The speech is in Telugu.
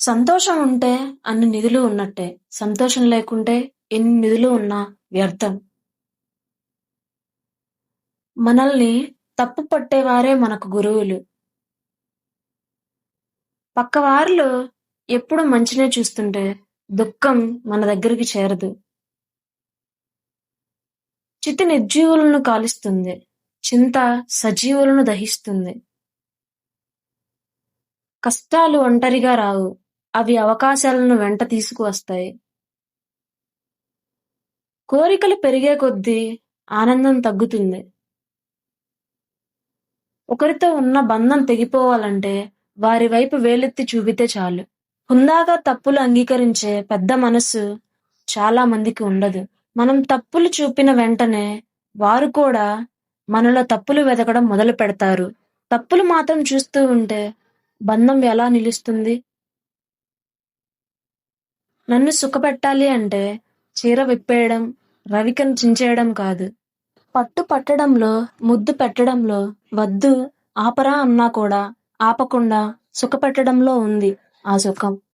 సంతోషం ఉంటే అన్ని నిధులు ఉన్నట్టే. సంతోషం లేకుంటే ఎన్ని నిధులు ఉన్నా వ్యర్థం. మనల్ని తప్పు పట్టేవారే మనకు గురువులు. పక్కవారిలో ఎప్పుడు మంచినే చూస్తుంటే దుఃఖం మన దగ్గరికి చేరదు. చితి నిర్జీవులను కాలుస్తుంది. చింత సజీవులను దహిస్తుంది. కష్టాలు ఒంటరిగా రావు. అవి అవకాశాలను వెంట తీసుకువస్తాయి. కోరికలు పెరిగే కొద్దీ ఆనందం తగ్గుతుంది. ఒకరితో ఉన్న బంధం తెగిపోవాలంటే వారి వైపు వేలెత్తి చూపితే చాలు. హుందాగా తప్పులు అంగీకరించే పెద్ద మనస్సు చాలా మందికి ఉండదు. మనం తప్పులు చూపిన వెంటనే వారు కూడా మనలో తప్పులు వెతకడం మొదలు పెడతారు. తప్పులు మాత్రం చూస్తూ ఉంటే బంధం ఎలా నిలుస్తుంది? నన్ను సుఖపెట్టాలి అంటే చీర విప్పేయడం, రవికను చించేయడం కాదు. పట్టు పట్టడంలో, ముద్దు పెట్టడంలో, వద్దు ఆపరా అన్నా కూడా ఆపకుండా సుఖపెట్టడంలో ఉంది ఆ సుఖం.